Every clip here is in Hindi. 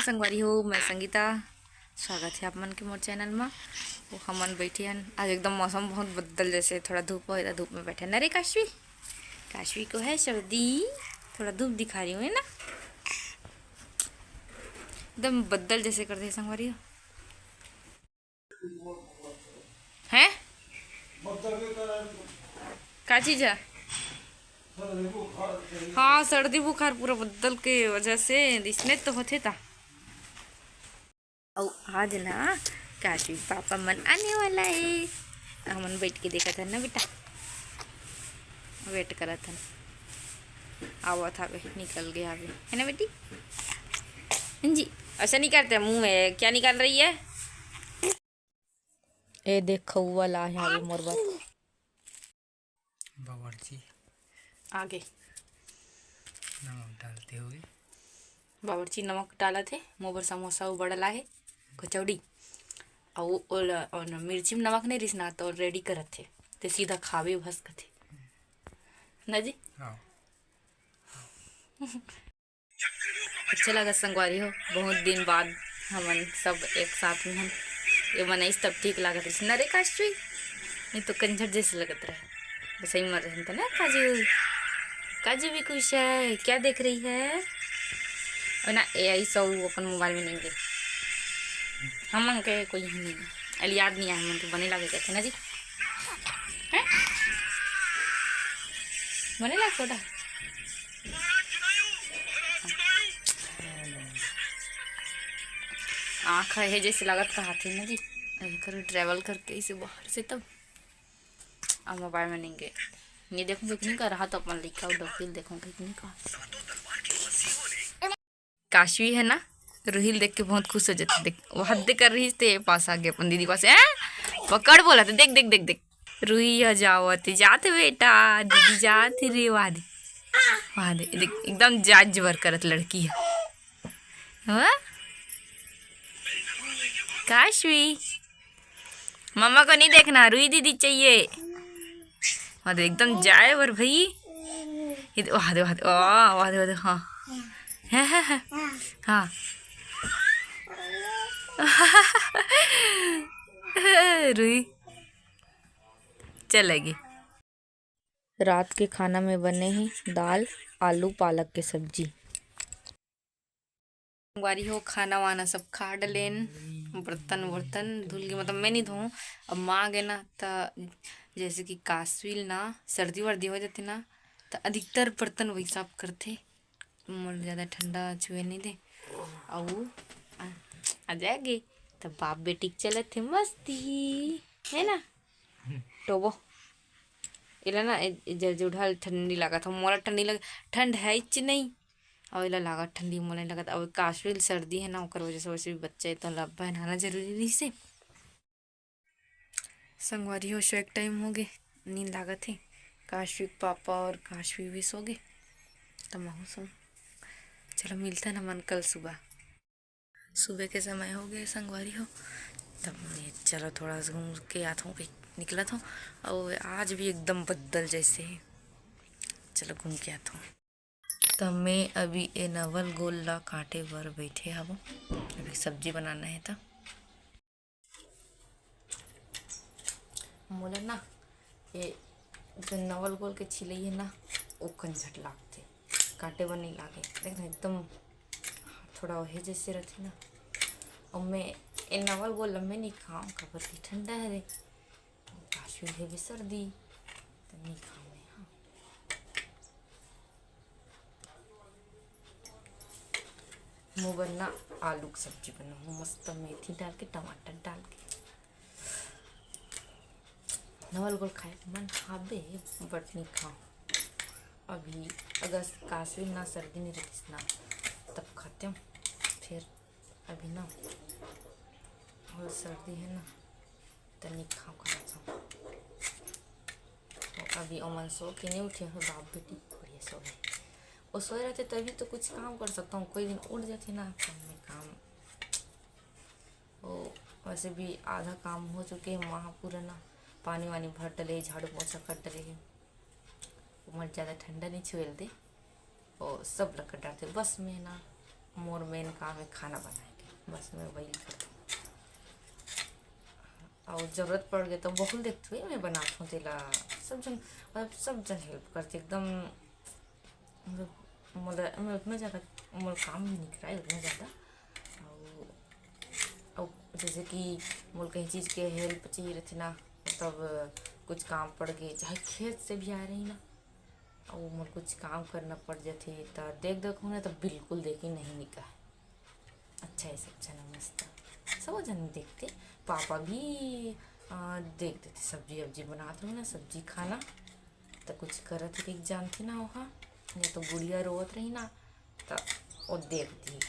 संगवारी हो, मैं संगीता। स्वागत है आप मन के मोर चैनल में। वो हमन बैठे हन आज एकदम मौसम बहुत बदल जैसे थोड़ा धूप हो धूप में बैठे न रे काशवी। काशवी को है सर्दी, थोड़ा धूप दिखा रही हूँ है ना, एकदम बदल जैसे करते संगवारी हो हैं। का चीज है? हाँ सर्दी बुखार पूरा बदल के वजह से इसने तो होते था। और आज ना काशवी पापा मन आने वाला है, हमन बैठ के देखा था ना बेटा, वेट करा था, आवा था वे निकल गया वे है ना बेटी। जी ऐसा नहीं करते, मुंह में क्या निकाल रही है? ए देखो वाला यहाँ पे मोर बात बावर्ची आगे नमक डालते हुए बावर्ची नमक डाला थे, मोबर समोसा उबड़ला है कचौड़ी और मिर्ची में नमक नहीं रिसना तो रेडी करत थे ते सीधा खावे भस थे ना जी। हाँ अच्छा लगा संगवारी हो, बहुत दिन बाद हमन सब एक साथ में हम ये बनाइस तब ठीक लागत रही न रे काशवी, नहीं तो कंझट जैसे लगत रहे। बस यही मर रहे थे ना काजू। काजू भी खुश है, क्या देख रही है? और ना ए सब अपन मोबाइल में नहीं गए हम के कोई नहीं अल याद नहीं आया मन तो बने लगे कहते ना जी हैं? बने लगे छोटा आँख है जैसे लागत कहा थे ना जी, अभी करो ट्रैवल करके इसे बाहर से तब अब मोबाइल में नहीं गए। ये देखूंगा कि नहीं कर रहा तो अपन लिखा और डॉक्टर देखूंगा कि नहीं कहा। काशवी है ना, रोहिल देख के बहुत खुश हो जाती, देख वो हद कर रही थे पास आ गए अपन दीदी पास है पकड़ बोला था देख देख देख देख रूही जावते जाते बेटा दीदी जाते रे वादे वादे देख एकदम जाज जबर करत लड़की है हाँ? काशवी मम्मा को नहीं देखना, रूही दीदी चाहिए। वादे एकदम जाए वर भाई वादे वादे वादे वादे हाँ हाँ हाँ हाँ रूही चलेगी। रात के खाना में बने हैं दाल आलू पालक की सब्जी। बारी हो खाना वाना सब खा डलेन, बर्तन वर्तन धुल के मतलब मैं नहीं धोऊँ अब माँ गए ना तो जैसे कि काशवी ना सर्दी वर्दी हो जाती ना तो अधिकतर बर्तन वही साफ करते, मोर ज़्यादा ठंडा छुए नहीं दे। और आ जाएगी तो बाप बेटी चलत थे मस्ती है ना टोबो इला ना जुढ़ल ठंडी लगा था मोला, ठंडी लग ठंड है इच नहीं और इला लागत ठंडी मोला लगत। अब काशवी सर्दी है ना ओकर वजह से वैसे भी बच्चे तो लब्बा नहाना जरूरी रही से संगवारी हो शो एक टाइम हो गए नींद लागत है। काशवी पापा और काशवी भी सो गए तो मैं सो चलो मिलता ना मन कल सुबह। सुबह के समय हो गए संगवारी हो तब मैं चलो थोड़ा घूम के आता हूँ, निकला था और आज भी एकदम बदल जैसे है, चलो घूम के आता हूँ। तब मैं अभी ए नवल गोला काटे बर बैठे हब, अभी सब्जी बनाना है तो मोला ना ये जो नवल गोल के छिले है ना वो कंझट लागते, काटे बर नहीं लागे लेकिन एकदम थोड़ा वही जैसे रहती ना। और मैं ये नवल गोल मैं नहीं खाऊँ खबर की ठंडा है रे, काशवी है भी सर्दी तो नहीं खाऊँ मैं। हाँ मुँह बनना आलू की सब्जी बनाऊँ मस्त मेथी डाल के टमाटर डाल के, नवल गोल खाए मन खाबे बट नहीं खाऊँ अभी। अगर काशवी ना सर्दी नहीं रहती ना तब खाते हूँ, फिर अभी ना और सर्दी है ना तो नहीं खाओ खाना तो अभी अमन सो के नहीं उठे हो, बाप बेटी बढ़िया सो गए। वो सोए रहते तभी तो कुछ काम कर सकता हूँ, कोई दिन उठ जाते ना तो मैं काम वो वैसे भी आधा काम हो चुके हैं वहाँ पूरा ना, पानी वानी भर डले झाड़ू पोछा कर डले उमर ज़्यादा ठंडा नहीं छुएल दे और सब लकड़ डालते बस में ना मोर मेन काम है खाना बनाए के, बस मैं वही करती हूँ। और जरूरत पड़ गई तो बहुत देखती हुई मैं बनाती हूँ तेला, सब जन मतलब सब जन हेल्प करते एकदम। मैं उतना ज़्यादा मोर काम भी नहीं कराए उतना ज़्यादा। और जैसे कि मोर कहीं चीज़ के हेल्प चाहिए रहती ना, तब कुछ काम पड़ गए, चाहे खेत से भी आ रही ना, और मोर कुछ काम करना पड़ जाते तो देखूँ ना, तो बिल्कुल देखी नहीं निका। अच्छा है सब जना मस्त, सब जन देखते। पापा भी देख देते, सब्जी वब्जी बनाते हो ना, सब्जी खाना तो कुछ करत ही जानती ना वहाँ, या तो गुड़िया रोवत रही ना तो वो देखती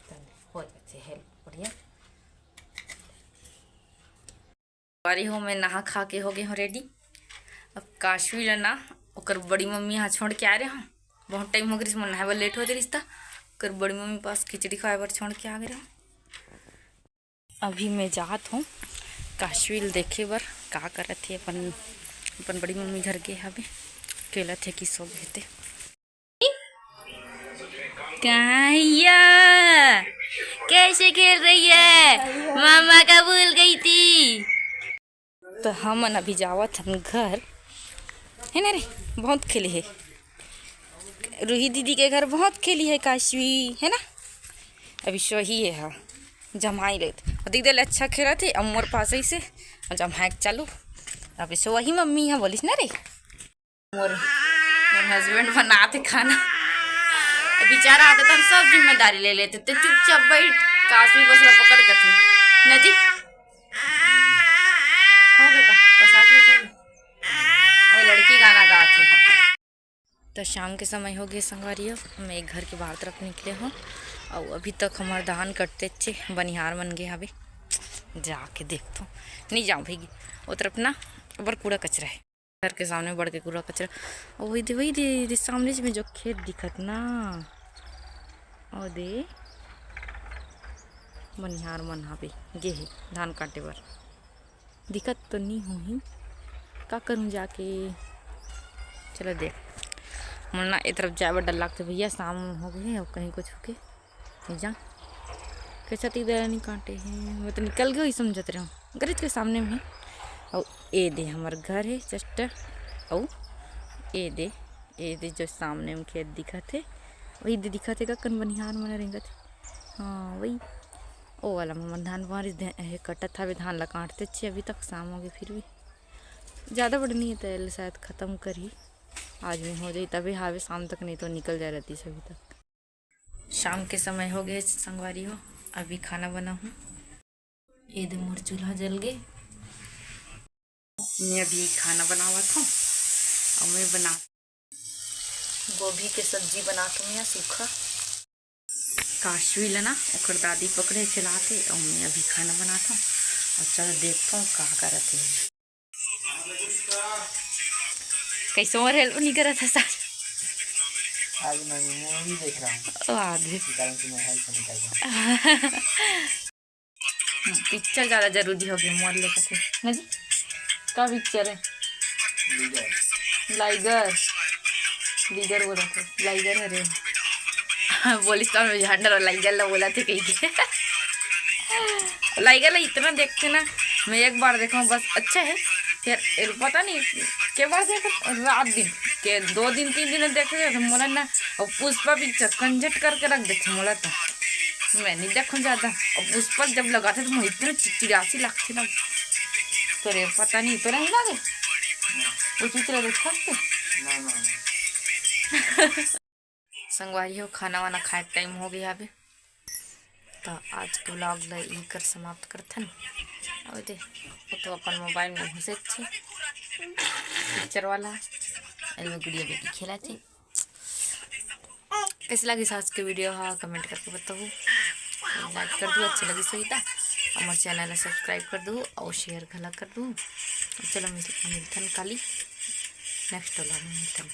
तो हो जाते हेल्प बढ़िया। बारी हो मैं नहा खा के हो गए हूँ रेडी। अब काशवी ना ओकर बड़ी मम्मी यहाँ छोड़ के आ रहे हूँ, बहुत टाइम हो गई मैं नहाए लेट हो गई रिश्ता, ओकर बड़ी मम्मी पास खिचड़ी खाए बर छोड़ के आ गए हूँ। अभी मैं जात हूँ काशवील देखे बर का करत थे, अपन बड़ी मम्मी घर के हवे केला थे कि सब हेते। कहिया कैसे खेल रही है, मामा का भूल गई थी। तो हम अभी जावत हम घर है ना रे, बहुत खेली है रूही दीदी के घर, बहुत खेली है काशवी है ना। अभी सही है हाँ जमाई लेते दिख दे अच्छा खेला थे अमोर पास ही से जमाए चालू। अभी सो वही मम्मी यहाँ बोलिस ना रे, मोर हस्बैंड बनाते खाना, बेचारा आते तो हम सब जिम्मेदारी ले लेते थे, चुपचाप बैठ काशवी बस पकड़ कर थे न जी हो गए का प्रसाद लेते और लड़की गाना गाती। तो शाम के समय हो गए संगवारी, हम एक घर के बाहर तरफ निकले हों और अभी तक हमारे धान कटते चे बनिहार मन गए हवे, जाके देखता हूँ। नहीं जाऊँ भाई वो तरफ ना ऊपर कूड़ा कचरा है, घर के सामने बढ़ के कूड़ा कचरा, और वही दे सामने में जो खेत दिखत ना, और दे बनिहार मन हवे गे है धान काटे बर, दिक्कत तो नहीं होही का करूँ जाके। चलो देख मुन्ना ए तरफ जाए बर डर लगते भैया, शाम हो गई और कहीं कुछ होके नहीं जा कैसा तीधर नहीं काटे हैं, मैं तो निकल गई समझते रहा गरीज के सामने में। और ए दे हमार घर है जस्ट, और ए दे जो सामने में खेत दिखा थे वही दे दिखा थे का कन बनिहार मन रेंगत थे, हाँ वही ओ वाला मन धान बारिश कटत था, धान ला काटते थे अभी तक शाम हो गई, फिर भी ज़्यादा बड़ नहीं है तो शायद ख़त्म कर ही आज में हो जाए तभी हावे शाम तक, नहीं तो निकल जा रहती से अभी तक। शाम के समय हो गए संगवारी हो, अभी खाना बना हूँ, ये दे मोर चूल्हा जल गए, मैं अभी खाना बनावा था और मैं बना गोभी के सब्जी बनाता हूँ या सूखा। काशवी लेना ओकर दादी पकड़े खिलाते और मैं अभी खाना बनाता हूँ और चल देखता हूँ का करते हैं। कैसे और हेल्प नहीं करा था साज, आज मैं मूवी देख रहा हूँ आधे कारण से मैं हेल्प नहीं कर रहा हूँ। पिक्चर ज़्यादा जरूरी हो गई मोर लेकर के ना जी, का पिक्चर है लाइगर लीगर बोला था लाइगर है रे बोलिस तो झांडर और लाइगर ला बोला थे कहीं के लाइगर ला इतना देखते ना, मैं एक बार देखा हूँ बस अच्छा है, फिर पता नहीं के बार देखा रात दिन के 2 दिन 3 दिन देखे तो मोला ना, और पुष्पा पिक्चर कंजट करके रख देते मोला, तो मैं नहीं देखूँ ज़्यादा, और पुष्पा जब लगाते तो मुझे इतना चिड़चिड़ासी लगती ना, तो रे पता नहीं तो नहीं लगे वो चित्र देखा संगवारी हो खाना वाना खाए टाइम हो गया अभी, तो आज के व्लॉग ला यही कर समाप्त करथन। और दे वो तो अपन मोबाइल में घुसे थे पिक्चर वाला में गुड़िया बेटी खेला थे। कैसे लगी आज के वीडियो हाँ कमेंट करके बताओ, लाइक कर दो अच्छी लगी सही था, हमारे चैनल सब्सक्राइब कर दो और शेयर भला कर दो। चलो मिलथन काली नेक्स्ट व्लॉग में मिलथन।